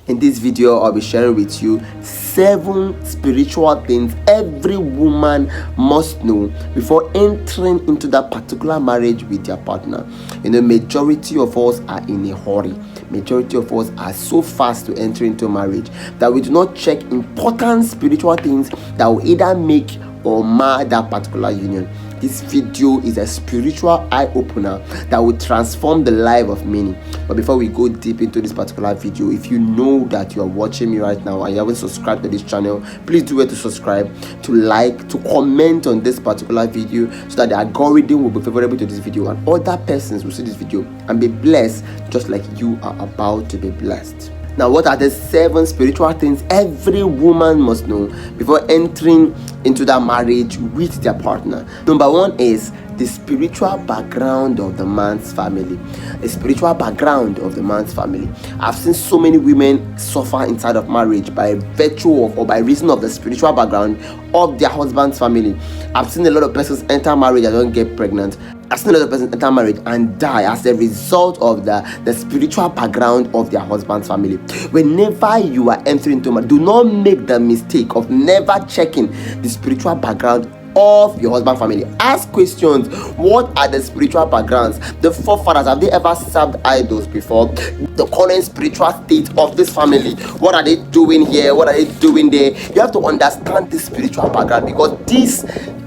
In this video, I'll be sharing with you 7 spiritual things every woman must know before entering into that particular marriage with their partner. Majority of us are in a hurry. Majority of us are so fast to enter into marriage that we do not check important spiritual things that will either make or mar that particular union. This video is a spiritual eye-opener that will transform the life of many. But before we go deep into this particular video, if you know that you are watching me right now and you haven't subscribed to this channel, please do it to subscribe, to like, to comment on this particular video so that the algorithm will be favorable to this video and other persons will see this video and be blessed just like you are about to be blessed. Now, what are the 7 spiritual things every woman must know before entering into that marriage with their partner? Number 1 is the spiritual background of the man's family. The spiritual background of the man's family. I've seen so many women suffer inside of marriage by virtue of or by reason of the spiritual background of their husband's family. I've seen a lot of persons enter marriage and don't get pregnant. I've seen a lot of persons enter marriage and die as a result of the spiritual background of their husband's family. Whenever you are entering into marriage, do not make the mistake of never checking the spiritual background of your husband's family. Ask questions. What are the spiritual backgrounds? The forefathers, have they ever served idols before? The current spiritual state of this family, what are they doing here? What are they doing there? You have to understand this spiritual background because this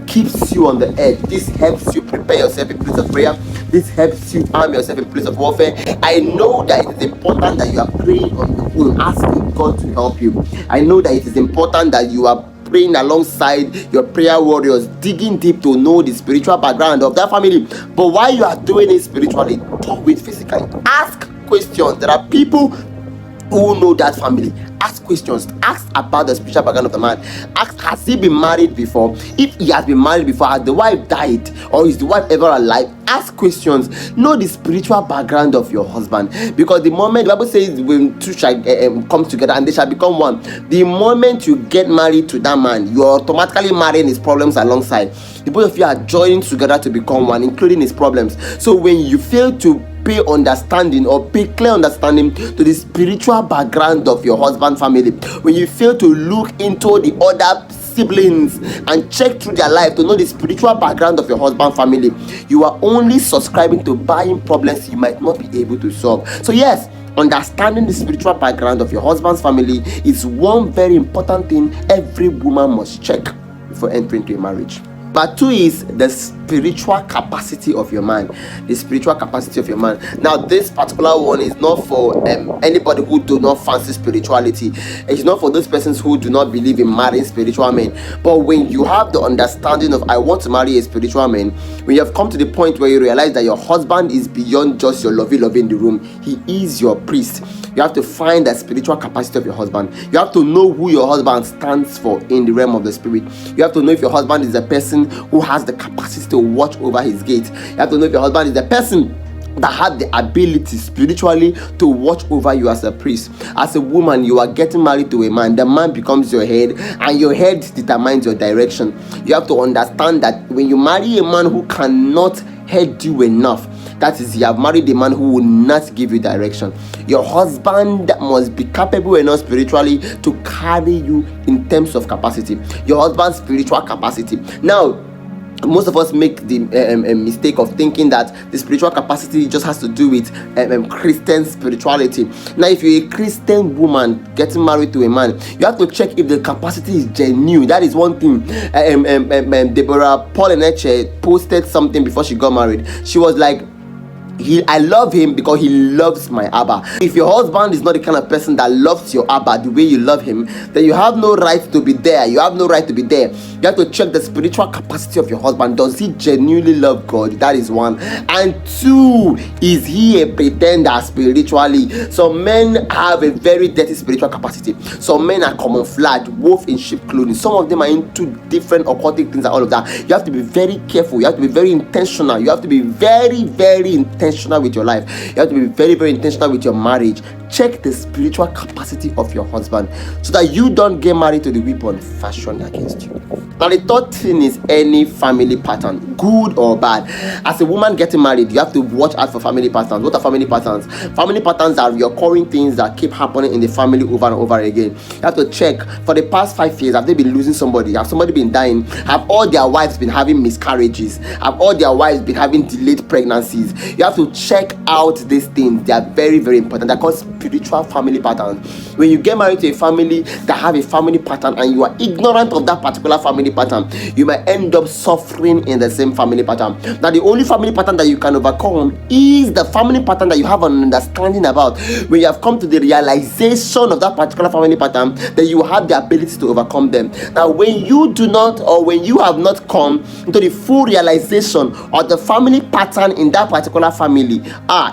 keeps you on the edge. This helps you prepare yourself in place of prayer. This helps you arm yourself in place of warfare. I know that it is important that you are praying on your own, asking God to help you. I know that it is important that you are praying alongside your prayer warriors, digging deep to know the spiritual background of that family. But while you are doing it spiritually, do it physically. Ask questions. There are people who know that family. Ask questions. Ask about the spiritual background of the man. Ask, has he been married before? If he has been married before, has the wife died or is the wife ever alive? Ask questions. Know the spiritual background of your husband, because the moment the Bible says when two shall come together and they shall become one, the moment you get married to that man, you are automatically marrying his problems alongside. The both of you are joining together to become one, including his problems. So when you fail to pay understanding or pay clear understanding to the spiritual background of your husband's family, when you fail to look into the other siblings and check through their life to know the spiritual background of your husband's family, you are only subscribing to buying problems you might not be able to solve. So yes, understanding the spiritual background of your husband's family is one very important thing every woman must check before entering into a marriage. But 2 is the spiritual capacity of your man. The spiritual capacity of your man. Now, this particular one is not for anybody who do not fancy spirituality. It's not for those persons who do not believe in marrying spiritual men. But when you have the understanding of I want to marry a spiritual man, when you have come to the point where you realize that your husband is beyond just your lovey in the room, he is your priest. You have to find the spiritual capacity of your husband. You have to know who your husband stands for in the realm of the spirit. You have to know if your husband is a person who has the capacity to watch over his gate. You have to know if your husband is the person that had the ability spiritually to watch over you as a priest. As a woman, you are getting married to a man. The man becomes your head and your head determines your direction. You have to understand that when you marry a man who cannot head you enough, that is, you have married a man who will not give you direction. Your husband must be capable enough spiritually to carry you in terms of capacity. Your husband's spiritual capacity. Now, most of us make the mistake of thinking that the spiritual capacity just has to do with Christian spirituality. Now, if you're a Christian woman getting married to a man, you have to check if the capacity is genuine. That is one thing. Deborah Paul posted something before she got married. She was like, I love him because he loves my Abba. If your husband is not the kind of person that loves your Abba the way you love him, then you have no right to be there. You have no right to be there. You have to check the spiritual capacity of your husband. Does he genuinely love God? That is 1. And 2, is he a pretender spiritually? Some men have a very dirty spiritual capacity. Some men are camouflaged, wolf in sheep clothing. Some of them are into different occultic things and all of that. You have to be very careful. You have to be very intentional. You have to be very, very intentional with your life. You have to be very, very intentional with your marriage. Check the spiritual capacity of your husband so that you don't get married to the weapon fashioned against you. Now, the third thing is any family pattern, good or bad. As a woman getting married, you have to watch out for family patterns. What are family patterns? Family patterns are recurring things that keep happening in the family over and over again. You have to check, for the past 5 years, have they been losing somebody? Have somebody been dying? Have all their wives been having miscarriages? Have all their wives been having delayed pregnancies? You have to check out these things. They are very, very important. They're called spiritual family patterns. When you get married to a family that have a family pattern and you are ignorant of that particular family pattern, you might end up suffering in the same family pattern. Now, the only family pattern that you can overcome is the family pattern that you have an understanding about. When you have come to the realization of that particular family pattern, then you have the ability to overcome them. Now, when you do not, or when you have not come into the full realization of the family pattern in that particular family,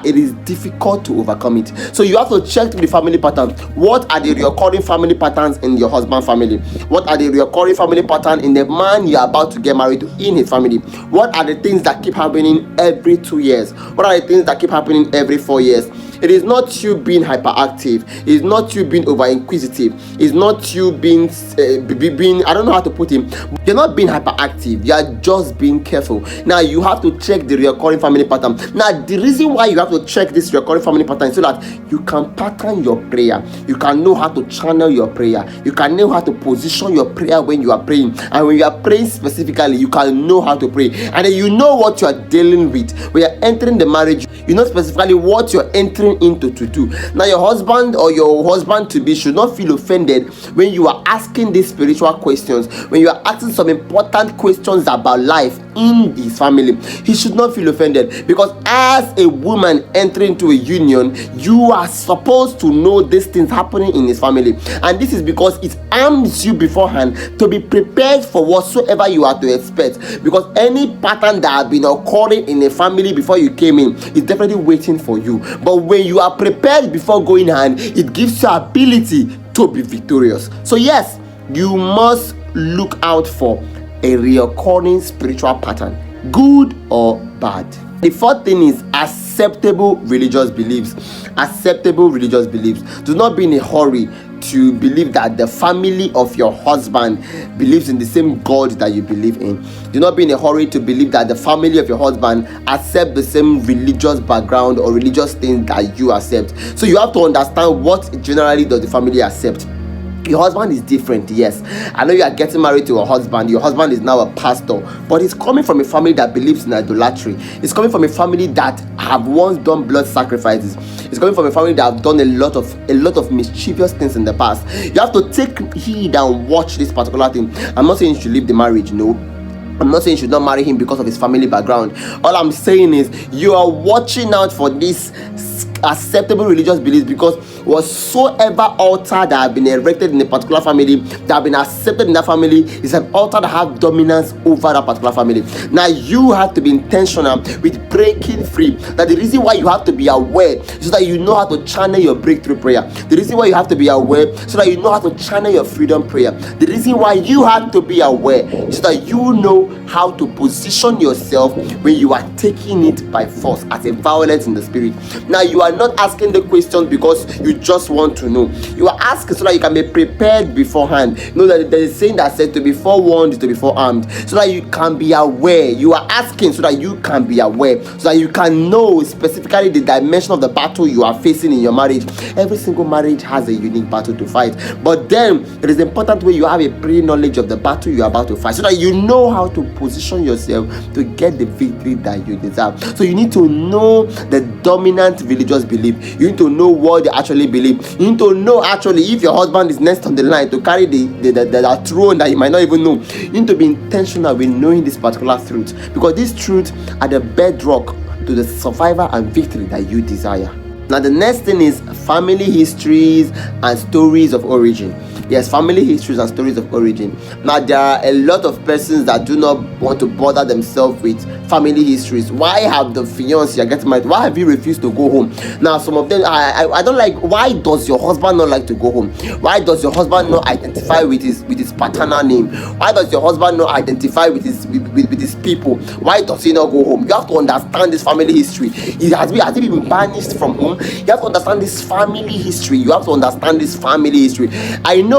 it is difficult to overcome it. So you have to check the family pattern. What are the recurring family patterns in your husband's family? What are the recurring family patterns in the man you are about to get married to in his family? What are the things that keep happening every 2 years? What are the things that keep happening every 4 years? It is not you being hyperactive. It's not you being over inquisitive. It's not you being I don't know how to put it. You're not being hyperactive. You are just being careful. Now you have to check the recurring family pattern. Now the reason why you have to check this recurring family pattern is so that you can pattern your prayer. You can know how to channel your prayer. You can know how to position your prayer when you are praying. And when you are praying specifically, you can know how to pray. And then you know what you are dealing with. When you are entering the marriage, you know specifically what you're entering into to do. Now your husband or your husband to be should not feel offended when you are asking these spiritual questions, when you are asking some important questions about life in his family. He should not feel offended, because as a woman entering into a union, you are supposed to know these things happening in his family, and this is because it arms you beforehand to be prepared for whatsoever you are to expect, because any pattern that has been occurring in a family before you came in is definitely waiting for you. But when you are prepared before going in, it gives you ability to be victorious. So yes, you must look out for a recurring spiritual pattern, good or bad. The fourth thing is acceptable religious beliefs. Acceptable religious beliefs. Do not be in a hurry to believe that the family of your husband believes in the same God that you believe in. Do not be in a hurry to believe that the family of your husband accept the same religious background or religious things that you accept. So you have to understand what generally does the family accept. Your husband is different, yes. I know you are getting married to a husband. Your husband is now a pastor, but he's coming from a family that believes in idolatry. He's coming from a family that have once done blood sacrifices. He's coming from a family that have done a lot of mischievous things in the past. You have to take heed and watch this particular thing. I'm not saying you should leave the marriage, no. I'm not saying you should not marry him because of his family background. All I'm saying is you are watching out for this acceptable religious beliefs, because whatsoever altar that have been erected in a particular family, that have been accepted in that family, is an altar that have dominance over that particular family. Now you have to be intentional with breaking free. That the reason why you have to be aware so that you know how to channel your breakthrough prayer. The reason why you have to be aware so that you know how to channel your freedom prayer. The reason why you have to be aware so that you know how to position yourself when you are taking it by force as a violence in the spirit. Now you are not asking the questions because you just want to know. You are asking so that you can be prepared beforehand. You know that there is a saying that says to be forewarned is to be forearmed, so that you can be aware. You are asking so that you can be aware, so that you can know specifically the dimension of the battle you are facing in your marriage. Every single marriage has a unique battle to fight, but then it is important when you have a pre-knowledge of the battle you are about to fight, so that you know how to position yourself to get the victory that you deserve. So you need to know the dominant religious belief. You need to know what they actually believe. You need to know actually if your husband is next on the line to carry the throne that you might not even know. You need to be intentional with knowing this particular truth, because these truths are the bedrock to the survival and victory that you desire. Now the next thing is family histories and stories of origin. Yes, family histories and stories of origin. Now there are a lot of persons that do not want to bother themselves with family histories. Why have the fiancé you're getting married? Why have you refused to go home? Now some of them, I don't like. Why does your husband not like to go home? Why does your husband not identify with his paternal name? Why does your husband not identify with his people? Why does he not go home? You have to understand this family history. Has he been banished from home? You have to understand this family history. You have to understand this family history. I know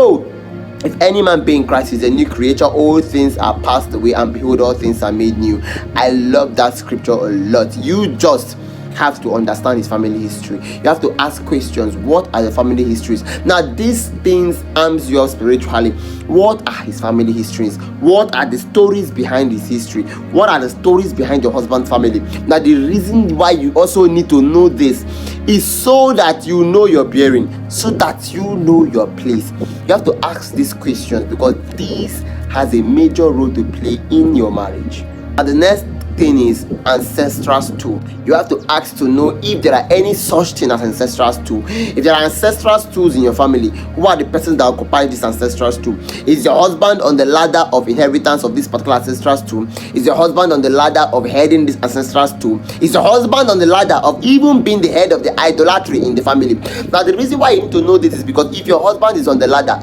If any man be in Christ, is a new creature. All things are passed away, and behold, all things are made new. I love that scripture a lot. You just have to understand his family history. You have to ask questions. What are the family histories? Now, these things arms you up spiritually. What are his family histories? What are the stories behind his history? What are the stories behind your husband's family? Now, the reason why you also need to know this is so that you know your bearing, so that you know your place. You have to ask these questions because this has a major role to play in your marriage. And the next thing is ancestral stool. You have to ask to know if there are any such thing as ancestral stool. If there are ancestral stools in your family, who are the persons that occupy this ancestral stool? Is your husband on the ladder of inheritance of this particular ancestral stool? Is your husband on the ladder of heading this ancestral stool? Is your husband on the ladder of even being the head of the idolatry in the family? Now, the reason why you need to know this is because if your husband is on the ladder,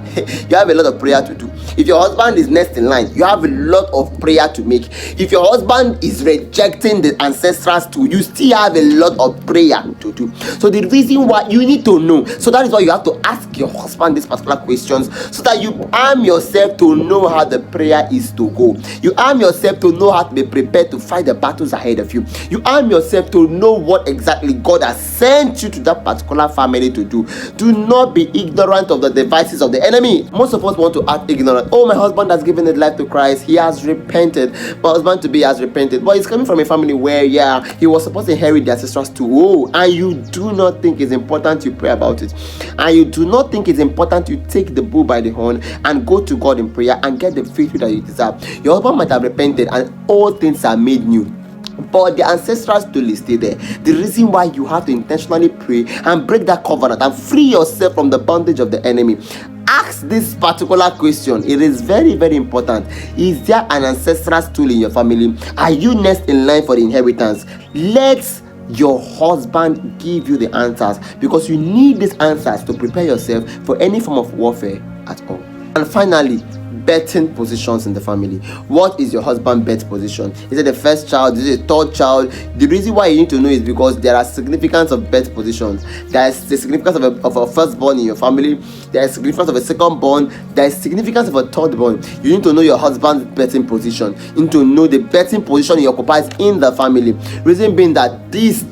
you have a lot of prayer to do. If your husband is next in line, you have a lot of prayer to make. If your husband is rejecting the ancestral stool, you still have a lot of prayer to do. So the reason why you need to know, so that is why you have to ask your husband these particular questions, so that you arm yourself to know how the prayer is to go. You arm yourself to know how to be prepared to fight the battles ahead of you. You arm yourself to know what exactly God has sent you to that particular family to do. Do not be ignorant of the devices of the enemy. Most of us want to act ignorant. Oh, my husband has given his life to Christ, he has repented. My husband to be has repented, but he's coming from a family where he was supposed to inherit the ancestors too. Oh, and you do not think it's important you pray about it, and you do not think it's important you take the bull by the horn and go to God in prayer and get the victory that you deserve. Your husband might have repented and all things are made new, but the ancestral stool is still there. The reason why you have to intentionally pray and break that covenant and free yourself from the bondage of the enemy. Ask this particular question. It is very, very important. Is there an ancestral stool in your family? Are you next in line for the inheritance? Let your husband give you the answers, because you need these answers to prepare yourself for any form of warfare at all. And finally, betting positions in the family. What is your husband's bet position? Is it the first child? Is it the third child? The reason why you need to know is because there are significance of bet positions. There is the significance of a firstborn in your family. There is significance of a secondborn. There is significance of a thirdborn. You need to know your husband's betting position. You need to know the betting position he occupies in the family. Reason being that this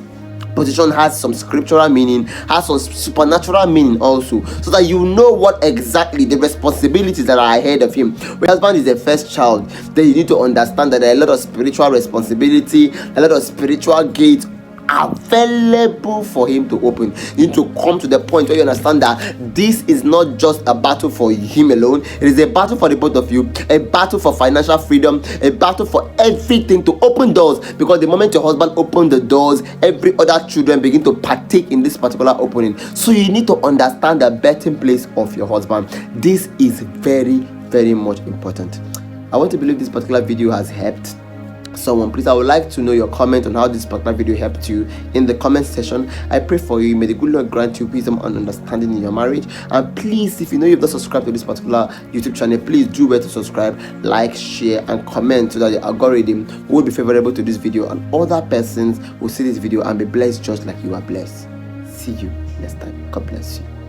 position has some scriptural meaning, has some supernatural meaning also, so that you know what exactly the responsibilities that are ahead of him. When husband is the first child, then you need to understand that there are a lot of spiritual responsibility, a lot of spiritual gates available for him to open. You need to come to the point where you understand that this is not just a battle for him alone, it is a battle for the both of you, a battle for financial freedom, a battle for everything to open doors, because the moment your husband opens the doors, every other children begin to partake in this particular opening. So you need to understand the betting place of your husband. This is very, very much important. I want to believe this particular video has helped someone. Please, I would like to know your comment on how this particular video helped you in the comment section. I pray for you. May the good Lord grant you wisdom and understanding in your marriage. And please, if you know you've not subscribed to this particular YouTube channel, please do well to subscribe, like, share, and comment, so that the algorithm will be favorable to this video and other persons will see this video and be blessed just like you are blessed. See you next time. God bless you.